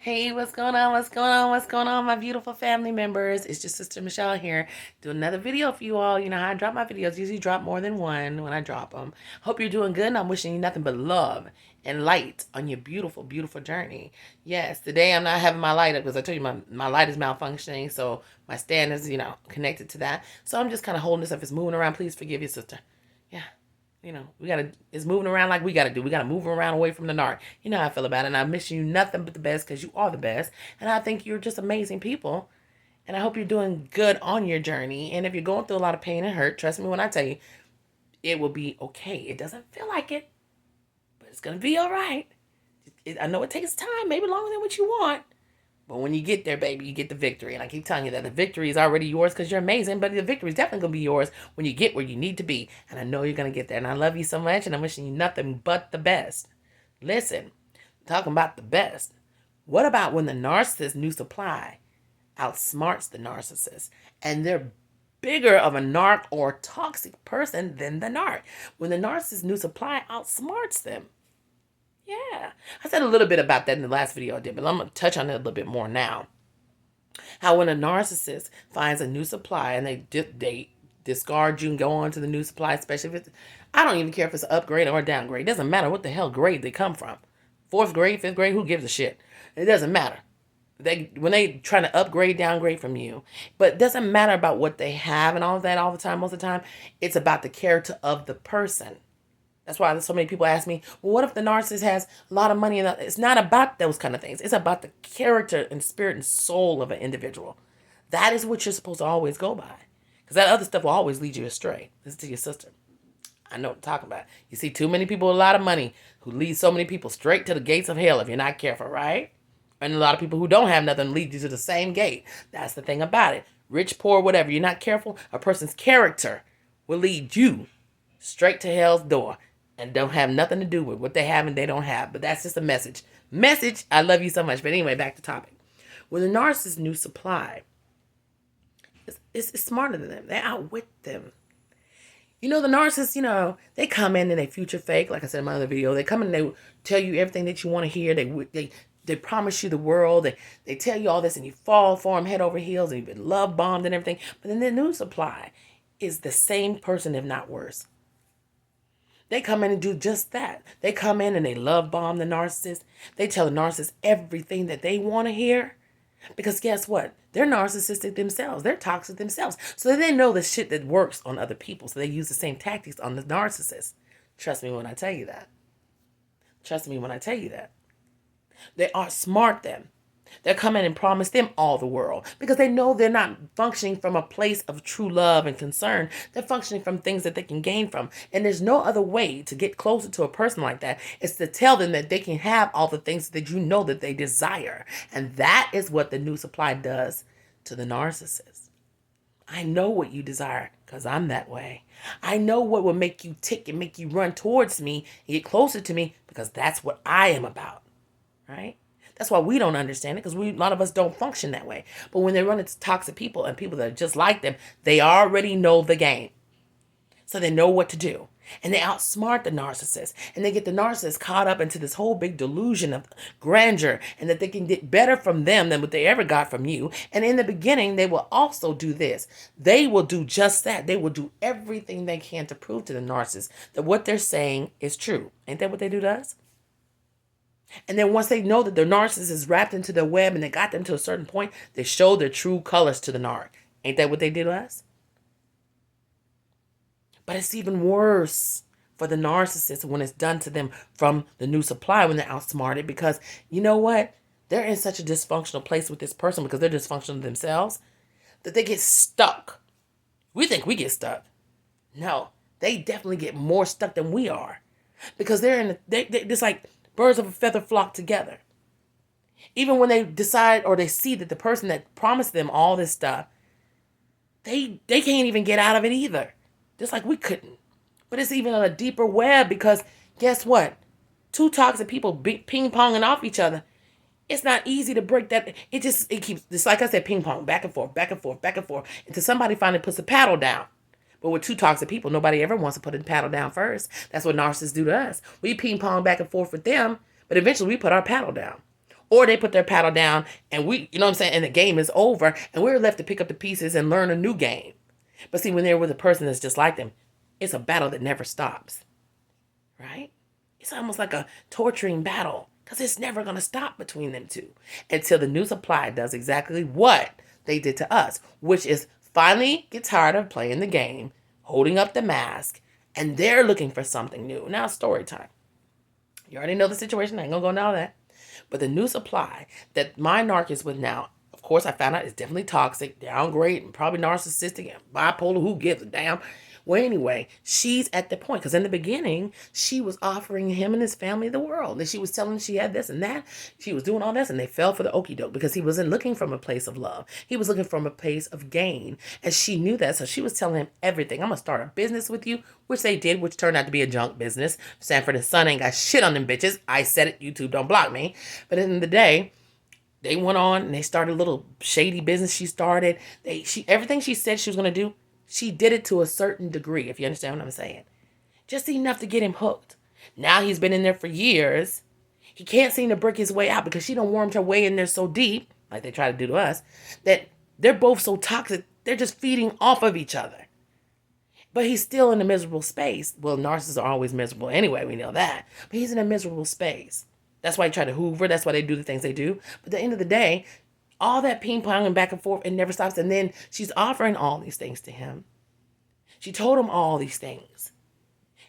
Hey, what's going on? What's going on? What's going on, my beautiful family members? It's your sister Michelle here. Do another video for you all. You know how I drop my videos. Usually drop more than one when I drop them. Hope you're doing good, and I'm wishing you nothing but love and light on your beautiful, beautiful journey. Yes, today I'm not having my light up because I told you my light is malfunctioning, so my stand is, connected to that. So I'm just kind of holding this up. It's moving around. Please forgive your sister. Yeah. It's moving around like we gotta do. We gotta move around away from the narc. You know how I feel about it. And I'm wishing you nothing but the best because you are the best. And I think you're just amazing people. And I hope you're doing good on your journey. And if you're going through a lot of pain and hurt, trust me when I tell you, it will be okay. It doesn't feel like it, but it's gonna be all right. I know it takes time, maybe longer than what you want. But when you get there, baby, you get the victory. And I keep telling you that the victory is already yours because you're amazing. But the victory is definitely going to be yours when you get where you need to be. And I know you're going to get there. And I love you so much. And I'm wishing you nothing but the best. Listen, talking about the best. What about when the narcissist new supply outsmarts the narcissist? And they're bigger of a narc or toxic person than the narc. When the narcissist new supply outsmarts them. Yeah, I said a little bit about that in the last video I did, but I'm going to touch on it a little bit more now. How when a narcissist finds a new supply and they discard you and go on to the new supply, especially if it's, I don't even care if it's an upgrade or a downgrade. It doesn't matter what the hell grade they come from. Fourth grade, fifth grade, who gives a shit? It doesn't matter. When they trying to upgrade, downgrade from you, but it doesn't matter about what they have and all of that all the time, most of the time. It's about the character of the person. That's why so many people ask me, well, what if the narcissist has a lot of money? It's not about those kind of things. It's about the character and spirit and soul of an individual. That is what you're supposed to always go by. Because that other stuff will always lead you astray. Listen to your sister. I know what I'm talking about. You see too many people with a lot of money who lead so many people straight to the gates of hell if you're not careful, right? And a lot of people who don't have nothing lead you to the same gate. That's the thing about it. Rich, poor, whatever. You're not careful, a person's character will lead you straight to hell's door. And don't have nothing to do with what they have and they don't have. But that's just a message. Message, I love you so much. But anyway, back to topic. When the narcissist new supply, it's smarter than them. They outwit them. The narcissists, they come in and they future fake. Like I said in my other video, they come in and they tell you everything that you want to hear. They promise you the world. They tell you all this and you fall for them head over heels and you've been love bombed and everything. But then the new supply is the same person, if not worse. They come in and do just that. They come in and they love bomb the narcissist. They tell the narcissist everything that they want to hear. Because guess what? They're narcissistic themselves. They're toxic themselves. So they know the shit that works on other people. So they use the same tactics on the narcissist. Trust me when I tell you that. Trust me when I tell you that. They outsmart them. They'll come in and promise them all the world because they know they're not functioning from a place of true love and concern. They're functioning from things that they can gain from. And there's no other way to get closer to a person like that is to tell them that they can have all the things that you know that they desire. And that is what the new supply does to the narcissist. I know what you desire because I'm that way. I know what will make you tick and make you run towards me and get closer to me because that's what I am about, right? That's why we don't understand it because a lot of us don't function that way. But when they run into toxic people and people that are just like them, they already know the game. So they know what to do. And they outsmart the narcissist. And they get the narcissist caught up into this whole big delusion of grandeur and that they can get better from them than what they ever got from you. And in the beginning, they will also do this. They will do just that. They will do everything they can to prove to the narcissist that what they're saying is true. Ain't that what they do to us? And then once they know that the narcissist is wrapped into their web and they got them to a certain point, they show their true colors to the narc. Ain't that what they did to us? But it's even worse for the narcissist when it's done to them from the new supply when they're outsmarted because you know what? They're in such a dysfunctional place with this person because they're dysfunctional themselves that they get stuck. We think we get stuck. No, they definitely get more stuck than we are because they're just like birds of a feather flock together. Even when they decide or they see that the person that promised them all this stuff, they can't even get out of it either. Just like we couldn't. But it's even on a deeper web because guess what? Two toxic people ping-ponging off each other. It's not easy to break that. It keeps, just like I said, ping-pong, back and forth, back and forth, back and forth, until somebody finally puts the paddle down. But with two toxic people, nobody ever wants to put the paddle down first. That's what narcissists do to us. We ping pong back and forth with them, but eventually we put our paddle down. Or they put their paddle down and you know what I'm saying, and the game is over and we're left to pick up the pieces and learn a new game. But see, when they're with a person that's just like them, it's a battle that never stops, right? It's almost like a torturing battle because it's never going to stop between them two until the new supply does exactly what they did to us, which is finally get tired of playing the game, holding up the mask, and they're looking for something new. Now, story time. You already know the situation. I ain't going to go into all that. But the new supply that my narc is with now, of course, I found out is definitely toxic, downgrade, and probably narcissistic, and bipolar. Who gives a damn? Well, anyway, she's at the point, because in the beginning, she was offering him and his family the world. And she was telling him she had this and that. She was doing all this, and they fell for the okie doke because he wasn't looking from a place of love. He was looking from a place of gain. And she knew that, so she was telling him everything. I'm going to start a business with you, which they did, which turned out to be a junk business. Sanford and Son ain't got shit on them bitches. I said it. YouTube don't block me. But at the end of the day, they went on and they started a little shady business she started. Everything she said she was going to do, she did it to a certain degree, if you understand what I'm saying. Just enough to get him hooked. Now he's been in there for years. He can't seem to break his way out because she done wormed her way in there so deep, like they try to do to us, that they're both so toxic, they're just feeding off of each other. But he's still in a miserable space. Well, narcissists are always miserable anyway, we know that. But he's in a miserable space. That's why they try to hoover. That's why they do the things they do. But at the end of the day, all that ping-ponging back and forth, it never stops. And then she's offering all these things to him. She told him all these things.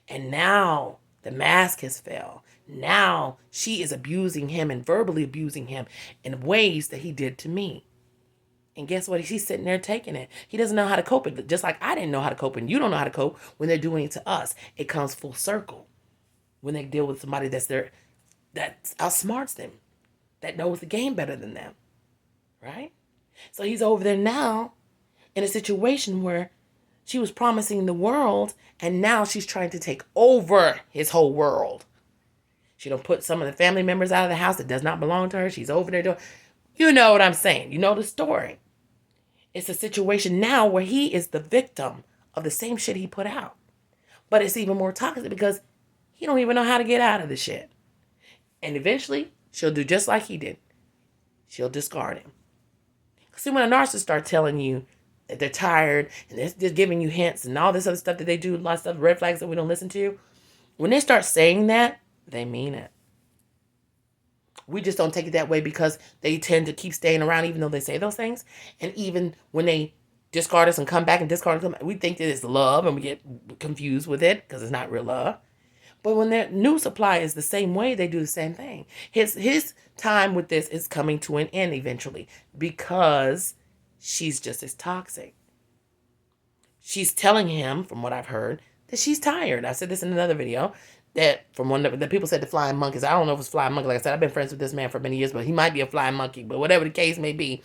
And now the mask has fell. Now she is abusing him and verbally abusing him in ways that he did to me. And guess what? He's sitting there taking it. He doesn't know how to cope with it. Just like I didn't know how to cope and you don't know how to cope when they're doing it to us. It comes full circle. When they deal with somebody that outsmarts them, that knows the game better than them. Right? So he's over there now in a situation where she was promising the world and now she's trying to take over his whole world. She done put some of the family members out of the house that does not belong to her. She's over there doing, you know what I'm saying. You know the story. It's a situation now where he is the victim of the same shit he put out. But it's even more toxic because he don't even know how to get out of the shit. And eventually she'll do just like he did. She'll discard him. See, when a narcissist starts telling you that they're tired and they're just giving you hints and all this other stuff that they do, a lot of stuff, red flags that we don't listen to, when they start saying that, they mean it. We just don't take it that way because they tend to keep staying around even though they say those things. And even when they discard us and come back and discard us, we think that it's love and we get confused with it because it's not real love. But when their new supply is the same way, they do the same thing. His time with this is coming to an end eventually because she's just as toxic. She's telling him, from what I've heard, that she's tired. I said this in another video, that from one of the people said the flying monkeys. I don't know if it's flying monkey. Like I said, I've been friends with this man for many years, but he might be a flying monkey. But whatever the case may be,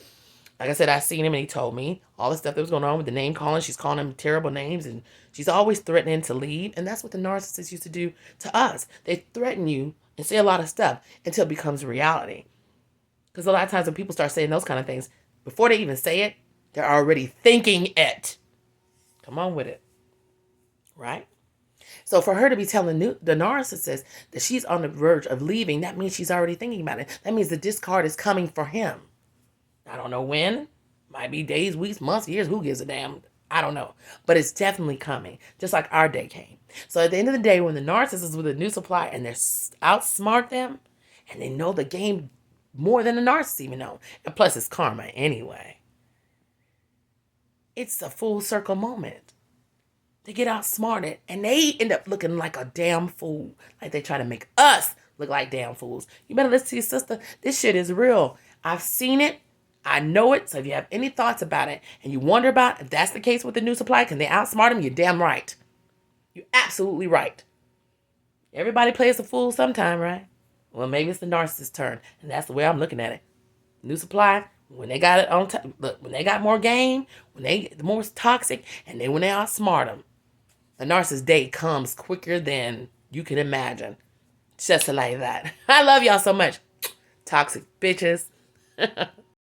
like I said, I seen him and he told me all the stuff that was going on with the name calling. She's calling him terrible names and she's always threatening to leave. And that's what the narcissists used to do to us. They threaten you and say a lot of stuff until it becomes reality. Because a lot of times when people start saying those kind of things, before they even say it, they're already thinking it. Come on with it. Right? So for her to be telling the narcissist that she's on the verge of leaving, that means she's already thinking about it. That means the discard is coming for him. I don't know when. Might be days, weeks, months, years. Who gives a damn? I don't know. But it's definitely coming. Just like our day came. So at the end of the day, when the narcissist is with a new supply and they're outsmart them, and they know the game more than the narcissist even know. And plus it's karma anyway. It's a full circle moment. They get outsmarted and they end up looking like a damn fool. Like they try to make us look like damn fools. You better listen to your sister. This shit is real. I've seen it. I know it. So if you have any thoughts about it and you wonder about if that's the case with the new supply, can they outsmart them? You're damn right. You're absolutely right. Everybody plays a fool sometime, right? Well, maybe it's the narcissist's turn. And that's the way I'm looking at it. New supply, when they got it on top, look, when they got more game, when they get more toxic, and then when they outsmart them, the narcissist day comes quicker than you can imagine. Just like that. I love y'all so much. Toxic bitches.